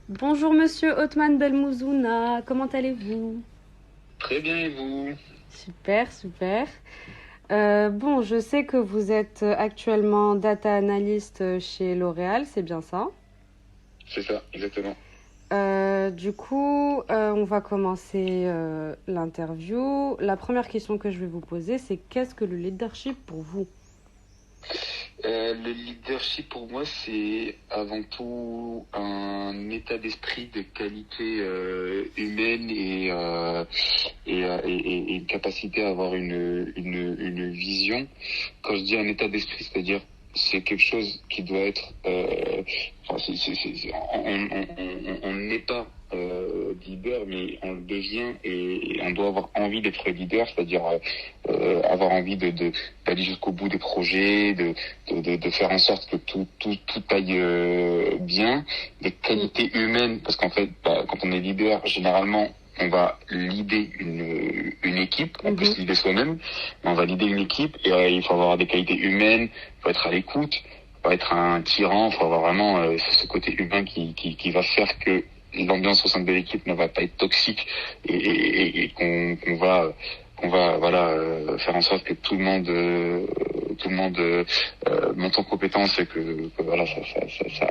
Bonjour Monsieur Othman Belmouzouna, comment allez-vous? Très bien, et vous? Super, super. Bon, je sais que vous êtes actuellement data analyst chez L'Oréal, c'est bien ça? C'est ça, exactement. On va commencer l'interview. La première question que je vais vous poser, c'est qu'est-ce que le leadership pour vous? Le leadership pour moi, c'est avant tout un état d'esprit de qualité humaine et une capacité à avoir une vision. Quand je dis un état d'esprit, c'est-à-dire c'est quelque chose qui doit être enfin, on n'est pas leader, mais on le devient et on doit avoir envie d'être leader, c'est-à-dire avoir envie d'aller jusqu'au bout des projets, de faire en sorte que tout aille bien, des Mm. qualités humaines, parce qu'en fait, quand on est leader, généralement, on va leader une équipe, on peut Mhm. se leader soi-même, mais on va leader une équipe et il faut avoir des qualités humaines, il faut être à l'écoute, il faut pas être un tyran, il faut avoir vraiment ce côté humain qui va faire que l'ambiance au sein de l'équipe ne va pas être toxique et qu'on va voilà faire en sorte que tout le monde monte en compétence et que voilà ça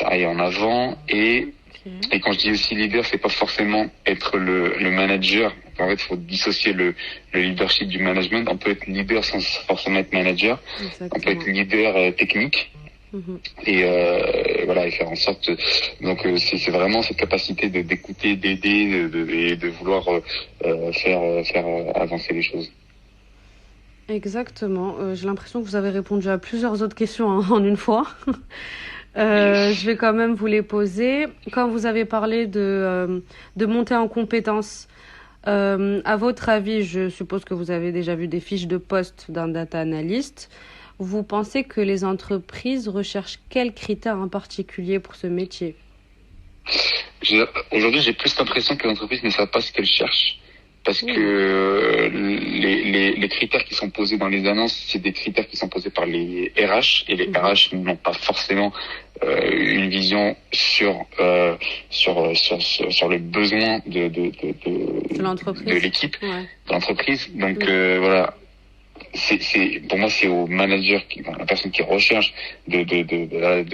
aille en avant Ok. et quand je dis aussi leader, c'est pas forcément être le manager. En fait, il faut dissocier le leadership du management. On peut être leader sans forcément être manager. On peut être Exactement. leader technique Mhm. et voilà et faire en sorte. Donc c'est vraiment cette capacité d'écouter, d'aider et de vouloir faire avancer les choses. Exactement. J'ai l'impression que vous avez répondu à plusieurs autres questions hein, en une fois. Je Yes. vais quand même vous les poser. Quand vous avez parlé de monter en compétences, à votre avis, je suppose que vous avez déjà vu des fiches de poste d'un data analyst. Vous pensez que les entreprises recherchent quels critères en particulier pour ce métier? Aujourd'hui, j'ai plus l'impression que l'entreprise ne sait pas ce qu'elle cherche. Parce que Ouh. les critères qui sont posés dans les annonces, c'est des critères qui sont posés par les RH et les Mhm. RH n'ont pas forcément une vision sur les besoins De de l'entreprise? l'équipe, Ouais. de l'entreprise. Donc Mm. voilà, pour moi c'est au manager la personne qui recherche de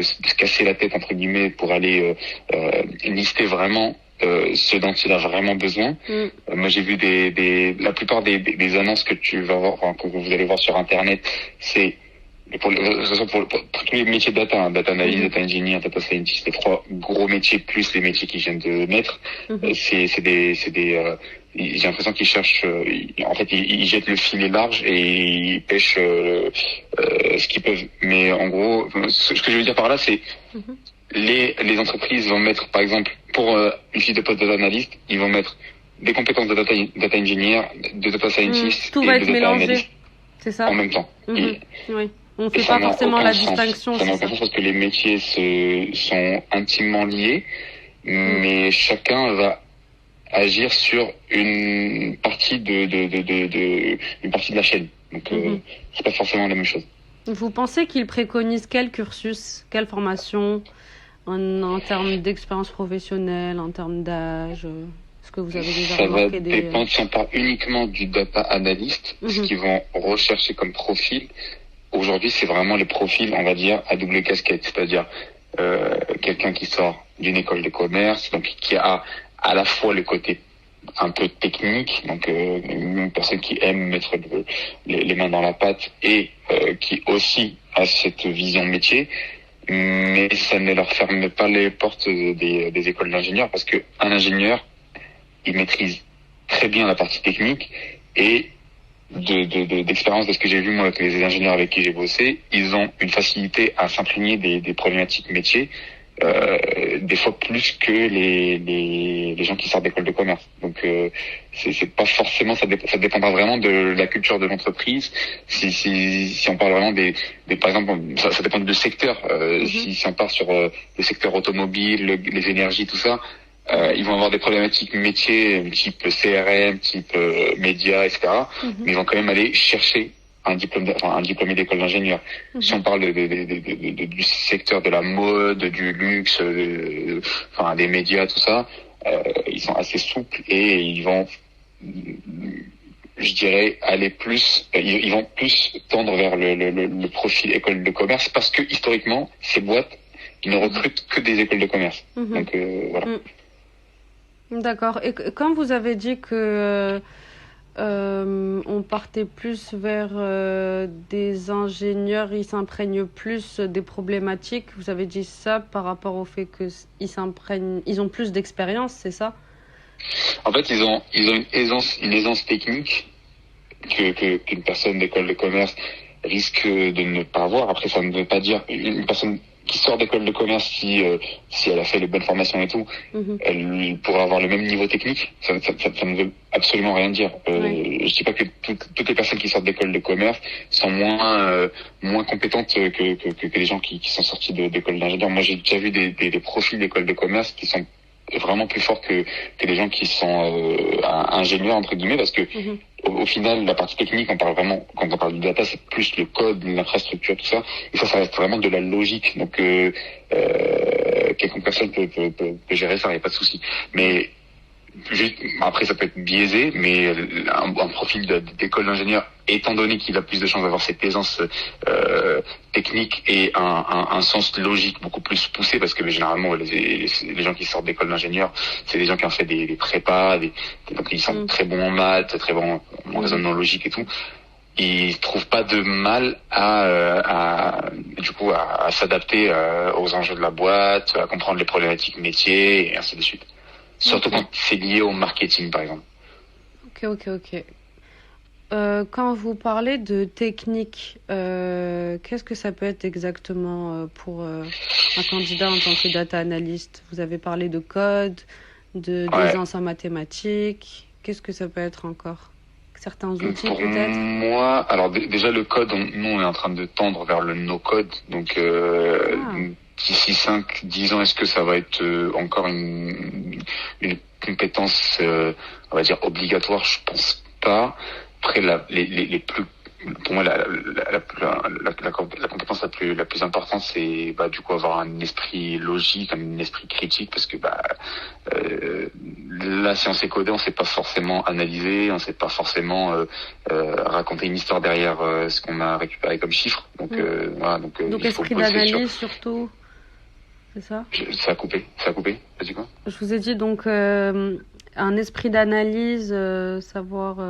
se casser la tête entre guillemets pour aller lister vraiment ce dont il a vraiment besoin. Mm. Moi j'ai vu la plupart des annonces que tu vas voir, enfin, que vous allez voir sur internet, c'est pour tous les métiers de data, hein, data analyst, Mhm. data engineer, data scientist, les trois gros métiers plus les métiers qui viennent de naître, Mhm. j'ai l'impression qu'ils cherchent, en fait, ils jettent le filet large et ils pêchent ce qu'ils peuvent. Mais en gros, ce que je veux dire par là, c'est Mhm. les entreprises vont mettre, par exemple, pour une fiche de poste de data analyst, ils vont mettre des compétences de data engineer, de data Mm. scientist Tout et va de être data mélangé, analyst c'est en ça? même temps. Mhm. Oui. On ne Et fait ça pas n'a forcément aucun la sens. distinction, Ça c'est n'a aucun ça? sens parce que les métiers sont intimement liés, Mm. mais chacun va agir sur une partie une partie de la chaîne. Donc Mhm. c'est pas forcément la même chose. Vous pensez qu'ils préconisent quel cursus, quelle formation en termes d'expérience professionnelle, en termes d'âge est-ce que vous avez déjà Ça va remarqué des... dépendre si on parle uniquement du data analyst, ce Mhm. qu'ils vont rechercher comme profil. Aujourd'hui, c'est vraiment les profils, on va dire, à double casquette, c'est-à-dire quelqu'un qui sort d'une école de commerce, donc qui a à la fois le côté un peu technique, donc une personne qui aime mettre les mains dans la pâte et qui aussi a cette vision métier, mais ça ne leur ferme pas les portes des écoles d'ingénieurs parce que un ingénieur, il maîtrise très bien la partie technique et d'expérience de ce que j'ai vu moi avec les ingénieurs avec qui j'ai bossé, ils ont une facilité à s'imprégner des problématiques métiers, des fois plus que les gens qui sortent d'école de commerce. Donc c'est pas forcément ça dépendra vraiment de la culture de l'entreprise. Si on parle vraiment par exemple ça dépend du secteur. Mhm. Si on part sur le secteur automobile, les énergies, tout ça, ils vont avoir des problématiques métiers type CRM, type médias, etc. Mhm. Mais ils vont quand même aller chercher un diplômé d'école d'ingénieur. Si on parle du secteur de la mode, du luxe, des médias, tout ça, ils sont assez souples et ils vont, je dirais, ils vont plus tendre vers le profil école de commerce parce que historiquement, ces boîtes, ils ne recrutent que des écoles de commerce. Donc voilà. D'accord. Et quand vous avez dit que on partait plus vers des ingénieurs, ils s'imprègnent plus des problématiques, vous avez dit ça par rapport au fait que ils ont plus d'expérience, c'est ça? En fait, ils ont une aisance technique qu'une personne d'école de commerce risque de ne pas avoir. Après, ça ne veut pas dire une personne qui sort d'école de commerce, si elle a fait les bonnes formations et tout, elle pourra avoir le même niveau technique. Ça ne veut absolument rien dire. Je dis pas que toutes les personnes qui sortent d'école de commerce sont moins compétentes que les gens qui sont sortis d'école d'ingénieur. Moi, j'ai déjà vu des profils d'école de commerce qui sont vraiment plus forts que les gens qui sont ingénieurs entre guillemets, parce que au final, la partie technique, quand on parle du data, c'est plus le code, l'infrastructure, tout ça. Et ça reste vraiment de la logique. Donc, quelconque personne peut gérer ça, il n'y a pas de souci. Mais après, ça peut être biaisé, mais un profil d'école d'ingénieur, étant donné qu'il a plus de chances d'avoir cette aisance technique et un sens logique beaucoup plus poussé, parce que généralement les gens qui sortent d'école d'ingénieur, c'est des gens qui ont fait des prépas, donc ils sont très bons en maths, très bons en raisonnement logique et tout. Ils trouvent pas de mal à s'adapter aux enjeux de la boîte, à comprendre les problématiques métiers et ainsi de suite. Surtout quand c'est lié au marketing, par exemple. Ok. Quand vous parlez de technique, qu'est-ce que ça peut être exactement pour un candidat en tant que data analyst? Vous avez parlé de code, d'aisance en mathématiques. Qu'est-ce que ça peut être encore? Certains outils pour peut-être? Moi, alors déjà le code, nous on est en train de tendre vers le no-code. Donc d'ici 5-10 ans, est-ce que ça va être encore une compétence, on va dire, obligatoire? Je pense pas. Après, pour moi, la compétence la plus importante, c'est du coup avoir un esprit logique, un esprit critique, parce que là, si on sait coder, on sait pas forcément analyser, on sait pas forcément raconter une histoire derrière ce qu'on a récupéré comme chiffre. Donc voilà, donc il faut esprit bosser d'analyse surtout, c'est ça? Ça a coupé. Vas-y quoi? Je vous ai dit donc un esprit d'analyse, savoir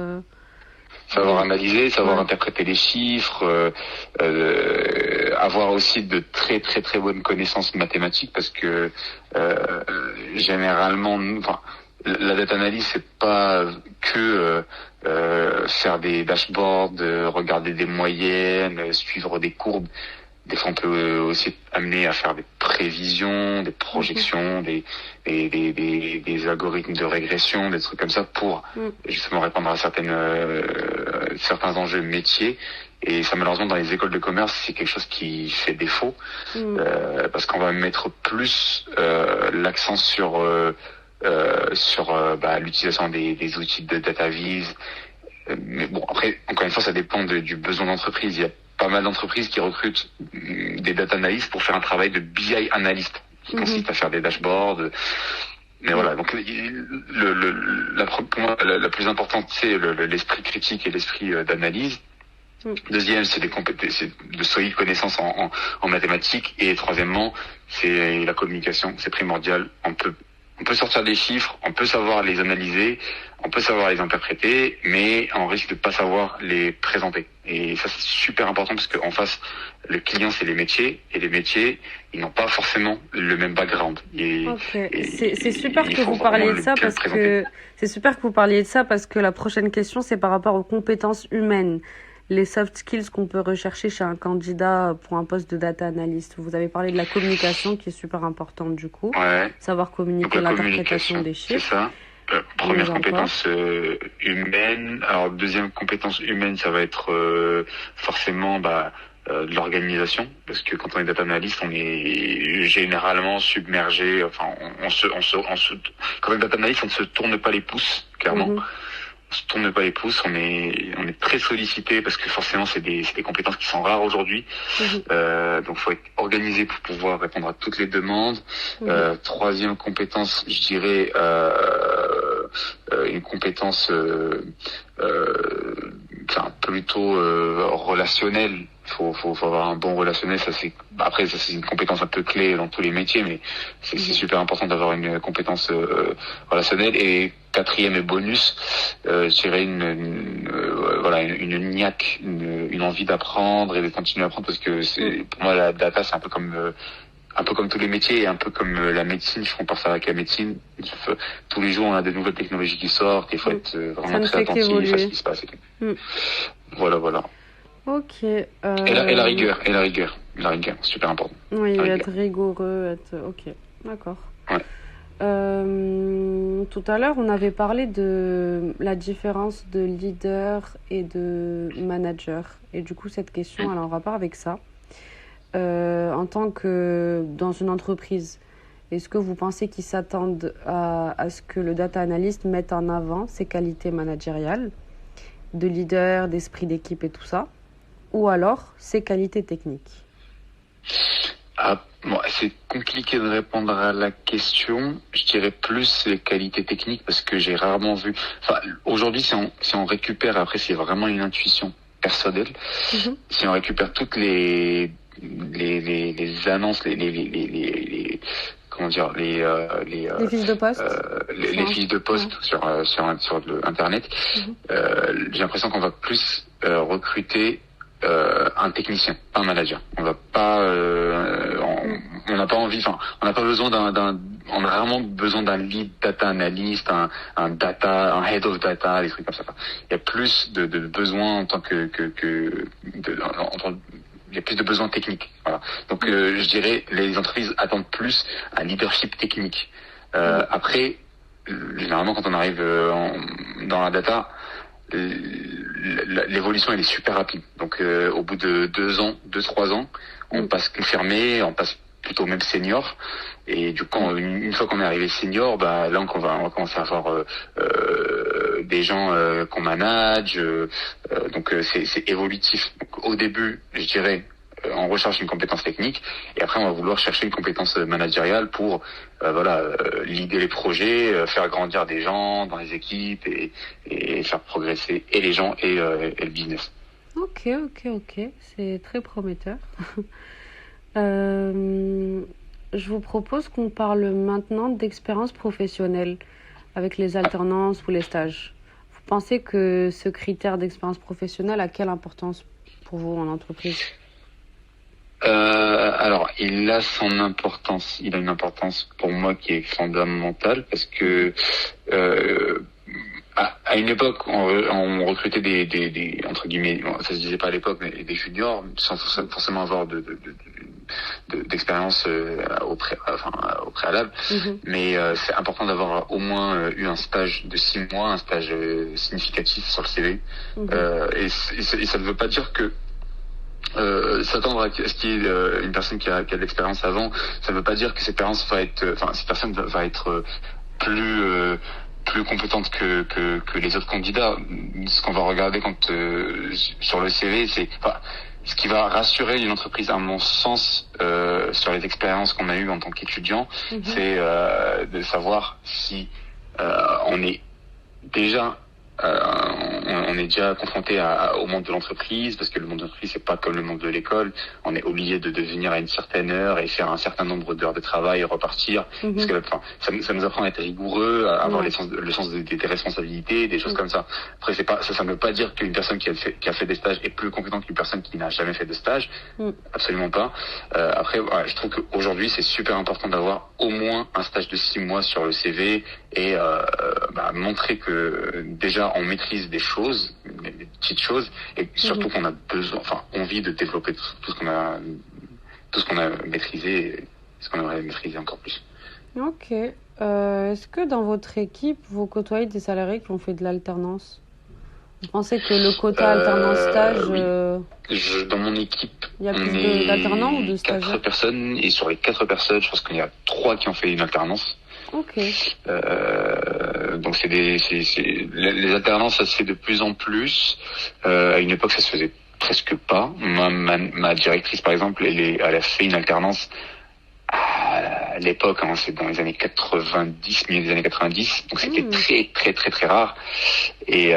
analyser, savoir interpréter les chiffres, avoir aussi de très très très bonnes connaissances mathématiques, parce que généralement, la data analyse, c'est pas que faire des dashboards, regarder des moyennes, suivre des courbes. Des fois, on peut aussi être amené à faire des prévisions, des projections, des algorithmes de régression, des trucs comme ça pour justement répondre à certains enjeux métiers. Et ça, malheureusement, dans les écoles de commerce, c'est quelque chose qui fait défaut, parce qu'on va mettre plus l'accent sur l'utilisation des outils de data viz. Mais bon, après, encore une fois, ça dépend du besoin d'entreprise. Il y a pas mal d'entreprises qui recrutent des data analysts pour faire un travail de BI analyst, qui consiste à faire des dashboards. Mais voilà, donc pour moi, la plus importante, c'est l'esprit critique et l'esprit d'analyse. Deuxième, c'est de solides connaissances en mathématiques. Et troisièmement, c'est la communication. C'est primordial. On peut sortir des chiffres, on peut savoir les analyser, on peut savoir les interpréter, mais on risque de pas savoir les présenter. Et ça, c'est super important, parce qu'en face, le client, c'est les métiers, et les métiers, ils n'ont pas forcément le même background. C'est super que vous parliez de ça, parce que la prochaine question, c'est par rapport aux compétences humaines. Les soft skills qu'on peut rechercher chez un candidat pour un poste de data analyst. Vous avez parlé de la communication qui est super importante du coup. Ouais. Savoir communiquer, l'interprétation des chiffres. C'est ça. Première compétence humaine. Alors deuxième compétence humaine, ça va être forcément de l'organisation, parce que quand on est data analyst, on est généralement submergé. Enfin, quand on est data analyst, on ne se tourne pas les pouces, clairement. se tourne pas les pouces, on est très sollicité parce que forcément c'est des compétences qui sont rares aujourd'hui. Donc faut être organisé pour pouvoir répondre à toutes les demandes. Troisième compétence, je dirais une compétence plutôt relationnelle. Faut avoir un bon relationnel. Ça c'est une compétence un peu clé dans tous les métiers, mais c'est super important d'avoir une compétence relationnelle. Et quatrième et bonus, je dirais une niaque, une envie d'apprendre et de continuer à apprendre, parce que pour moi la data c'est un peu comme tous les métiers et un peu comme la médecine. Je compare ça avec la médecine. Tous les jours on a des nouvelles technologies qui sortent. Il faut être vraiment très attentif à ce qui se passe. Voilà. Ok. Et la rigueur, super important. Oui, être rigoureux, ok, d'accord. Ouais. Tout à l'heure, on avait parlé de la différence de leader et de manager. Et du coup, cette question, elle est en rapport avec ça. En tant que dans une entreprise, est-ce que vous pensez qu'ils s'attendent à ce que le data analyst mette en avant ses qualités managériales, de leader, d'esprit d'équipe et tout ça, ou alors ses qualités techniques? C'est compliqué de répondre à la question. Je dirais plus les qualités techniques, parce que j'ai rarement vu. Aujourd'hui, si on récupère, après c'est vraiment une intuition personnelle. Si on récupère toutes les annonces, les comment dire, les fiches de poste, les fiches de poste sur internet. J'ai l'impression qu'on va plus recruter un technicien, pas un manager. On va pas, on n'a pas envie, on n'a pas besoin on a vraiment besoin d'un lead data analyst, un head of data, des trucs comme ça. Il y a plus de besoins en tant il y a plus de besoins techniques. Voilà. Donc je dirais les entreprises attendent plus un leadership technique. Après, généralement quand on arrive dans la data, l'évolution elle est super rapide. Donc au bout de 2-3 ans, on passe confirmé, on passe plutôt même senior. Et du coup, une fois qu'on est arrivé senior, là on va commencer à avoir des gens qu'on manage. Donc c'est évolutif. Donc, au début, je dirais, on recherche une compétence technique, et après on va vouloir chercher une compétence managériale pour leader les projets, faire grandir des gens dans les équipes et faire progresser et les gens et le business. Ok, c'est très prometteur. Je vous propose qu'on parle maintenant d'expérience professionnelle avec les alternances ou les stages. Vous pensez que ce critère d'expérience professionnelle a quelle importance pour vous en entreprise? Alors, il a son importance. Il a une importance pour moi qui est fondamentale, parce que à une époque, on recrutait des entre guillemets, ça se disait pas à l'époque, mais des juniors sans forcément avoir d'expérience au préalable. Mais c'est important d'avoir au moins eu un stage de 6 mois, un stage significatif sur le CV. Et ça ne veut pas dire que s'attendre à ce qu'il y ait une personne qui a de l'expérience avant, ça ne veut pas dire que cette personne va être plus compétente que les autres candidats. Ce qu'on va regarder sur le CV, c'est ce qui va rassurer une entreprise, à mon sens, sur les expériences qu'on a eues en tant qu'étudiant, c'est de savoir si on est déjà confronté au monde de l'entreprise, parce que le monde de l'entreprise c'est pas comme le monde de l'école. On est obligé de venir à une certaine heure et faire un certain nombre d'heures de travail et repartir. Parce que ça nous apprend à être rigoureux, à avoir le sens des responsabilités, des choses comme ça. Après ça ne veut pas dire qu'une personne qui a fait des stages est plus compétente qu'une personne qui n'a jamais fait de stage. Absolument pas. Après je trouve qu'aujourd'hui c'est super important d'avoir au moins un stage de 6 mois sur le CV et montrer que déjà on maîtrise des choses, des petites choses, et surtout qu'on a envie de développer tout ce qu'on a maîtrisé, et ce qu'on aimerait maîtriser encore plus. Ok. Est-ce que dans votre équipe, vous côtoyez des salariés qui ont fait de l'alternance? Vous pensez que le quota alternance-stage... Oui. Dans mon équipe, il y a plus d'alternants ou de stagiaires? 4 personnes, et sur les 4 personnes, je pense qu'il y a 3 qui ont fait une alternance. Ok. Donc les alternances, ça se fait de plus en plus. À une époque, ça se faisait presque pas. Ma directrice, par exemple, elle a fait une alternance à l'époque, hein, c'est dans les années 90, milieu des années 90, donc c'était très très très très rare. Et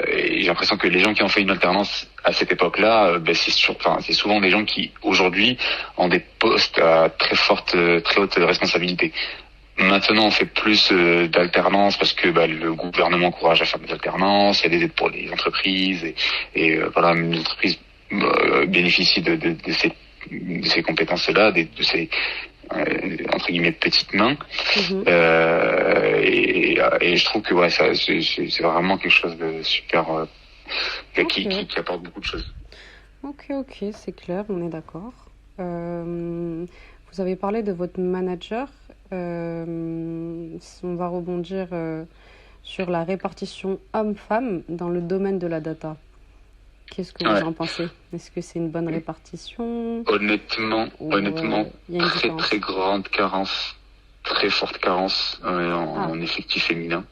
j'ai l'impression que les gens qui ont fait une alternance à cette époque-là, c'est souvent des gens qui aujourd'hui ont des postes à très haute responsabilité. Maintenant, on fait plus d'alternance parce que le gouvernement encourage à faire des alternances. Il y a des aides pour les entreprises et voilà, les entreprises bénéficient de ces compétences-là, de ces entre guillemets petites mains. Et je trouve que ouais, ça c'est vraiment quelque chose de super qui apporte beaucoup de choses. Ok, c'est clair, on est d'accord. Vous avez parlé de votre manager. On va rebondir sur la répartition homme-femme dans le domaine de la data. Qu'est-ce que vous en pensez? Est-ce que c'est une bonne répartition? Honnêtement, très grande carence, très forte carence en effectif féminin.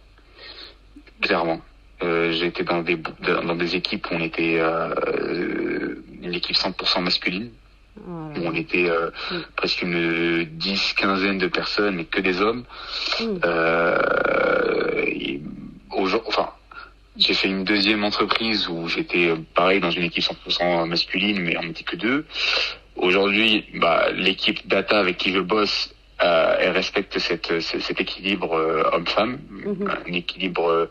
Clairement. J'ai été dans des équipes où on était une équipe 100% masculine. Où on était presque une quinzaine de personnes et que des hommes. J'ai fait une deuxième entreprise où j'étais pareil dans une équipe 100% masculine, mais on n'était que deux. Aujourd'hui, l'équipe data avec qui je bosse, elle respecte cet équilibre homme-femme, un équilibre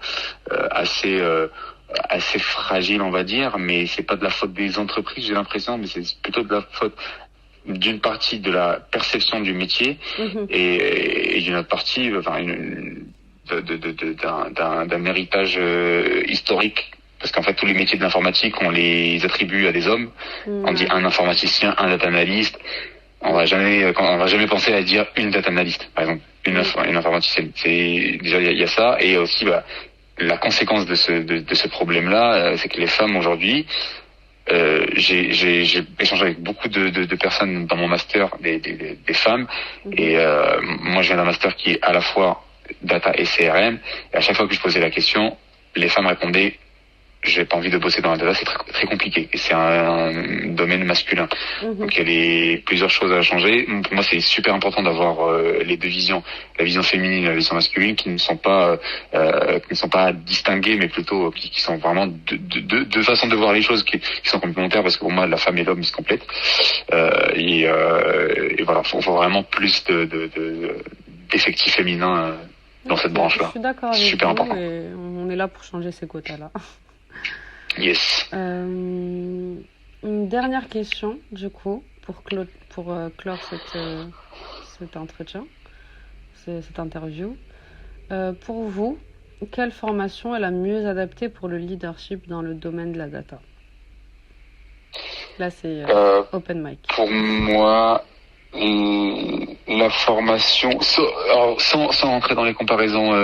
assez fragile, on va dire, mais c'est pas de la faute des entreprises, j'ai l'impression, mais c'est plutôt de la faute d'une partie de la perception du métier et d'une autre partie, d'un héritage historique, parce qu'en fait tous les métiers de l'informatique on les attribue à des hommes. On dit un informaticien, un data analyst. On va jamais penser à dire une data analyst, par exemple, une informaticienne. C'est déjà il y a ça, et aussi la conséquence de ce problème-là, c'est que les femmes aujourd'hui, j'ai échangé avec beaucoup de personnes dans mon master, des femmes, et moi je viens d'un master qui est à la fois data et CRM, et à chaque fois que je posais la question, les femmes répondaient: j'ai pas envie de bosser dans la data, c'est très, très compliqué, et c'est un domaine masculin. Donc il y a plusieurs choses à changer. Pour moi, c'est super important d'avoir les deux visions, la vision féminine et la vision masculine, qui ne sont pas distinguées, mais plutôt qui sont vraiment deux façons de voir les choses qui sont complémentaires, parce que pour moi, la femme et l'homme ils se complètent. Et voilà, faut vraiment plus d'effectifs féminins dans cette branche-là. Je suis d'accord avec super vous, important. et on est là pour changer ces quotas-là. Yes. Une dernière question, du coup, pour clore cet entretien, cette interview. Pour vous, quelle formation est la mieux adaptée pour le leadership dans le domaine de la data? Là, c'est open mic. Pour moi, la formation, sans rentrer dans les comparaisons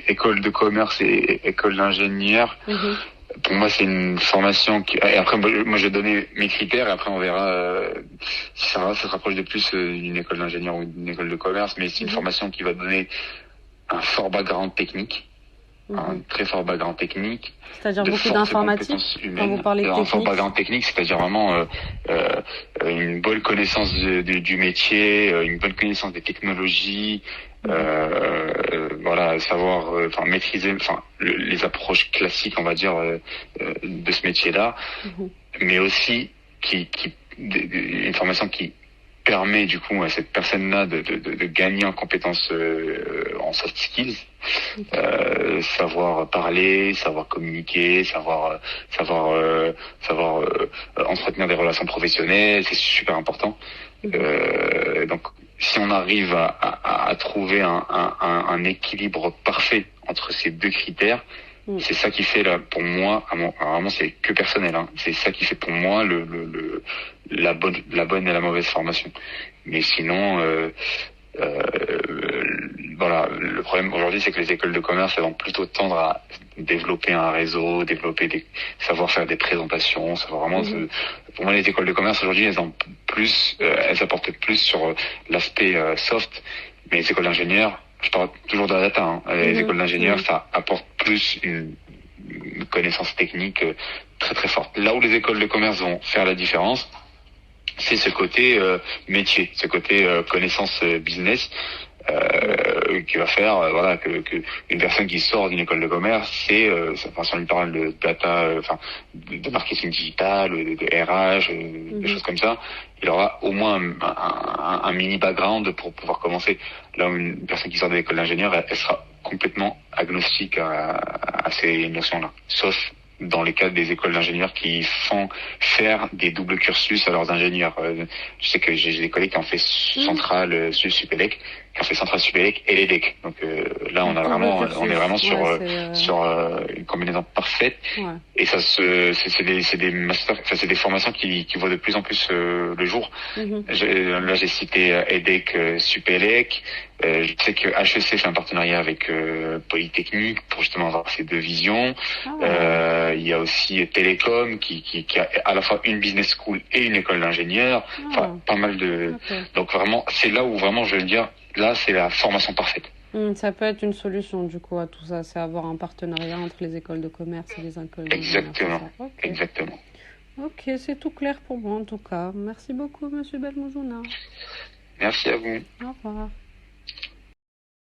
école de commerce et école d'ingénieur, pour moi c'est une formation et après moi je vais donner mes critères, et après on verra si ça se rapproche de plus d'une école d'ingénieur ou d'une école de commerce, mais c'est une formation qui va donner un fort background technique, un très fort background technique. C'est-à-dire beaucoup d'informatique quand vous parlez de technique. Un fort background technique, c'est-à-dire vraiment une bonne connaissance du métier, une bonne connaissance des technologies, voilà, savoir maîtriser les approches classiques, on va dire, de ce métier-là, mais aussi une formation qui permet du coup à cette personne-là de gagner en compétences en soft skills, savoir parler, savoir communiquer, savoir entretenir des relations professionnelles, c'est super important. Donc si on arrive à trouver un équilibre parfait entre ces deux critères, c'est ça qui fait, là, pour moi, vraiment c'est que personnel, hein, c'est ça qui fait pour moi la bonne et la mauvaise formation. Mais sinon, voilà, le problème aujourd'hui, c'est que les écoles de commerce, elles vont plutôt tendre à développer un réseau, savoir faire des présentations, savoir vraiment. Pour moi, les écoles de commerce aujourd'hui, elles apportent plus sur l'aspect soft, mais les écoles d'ingénieurs, je parle toujours de la data, hein. Les écoles d'ingénieurs, Mhm. ça apporte plus une connaissance technique très très forte. Là où les écoles de commerce vont faire la différence, c'est ce côté métier, ce côté connaissance business qui va faire voilà que une personne qui sort d'une école de commerce, enfin, si on lui parle de data, enfin de marketing digital, de RH, des Mhm. choses comme ça, il aura au moins un mini background pour pouvoir commencer. Là, une personne qui sort de l'école d'ingénieur, elle sera complètement agnostique à ces notions-là, sauf dans les cas des écoles d'ingénieurs qui font faire des doubles cursus à leurs ingénieurs. Je sais que j'ai des collègues qui ont fait Mhm. Centrale, Supélec, qui ont fait Centrale Supélec et l'EDEC. Donc là, Double on est vraiment cursus. sur Ouais, une combinaison parfaite. ouais. Et ça c'est des masters, enfin c'est des formations qui voient de plus en plus le jour. Mhm. Là, j'ai cité EDEC, Supélec. Je sais que HEC fait un partenariat avec Polytechnique pour justement avoir ces deux visions. Ah, Il y a aussi Télécom qui a à la fois une business school et une école d'ingénieurs. Enfin, ah, pas mal de. ok. Donc vraiment, c'est là où vraiment je veux dire, là, c'est la formation parfaite. Ça peut être une solution du coup à tout ça, c'est avoir un partenariat entre les écoles de commerce et les écoles d'ingénieurs, c'est Exactement, ça. Ok. exactement. Ok, c'est tout clair pour moi en tout cas. Merci beaucoup, Monsieur Belmouzouna. Merci à vous. Au revoir.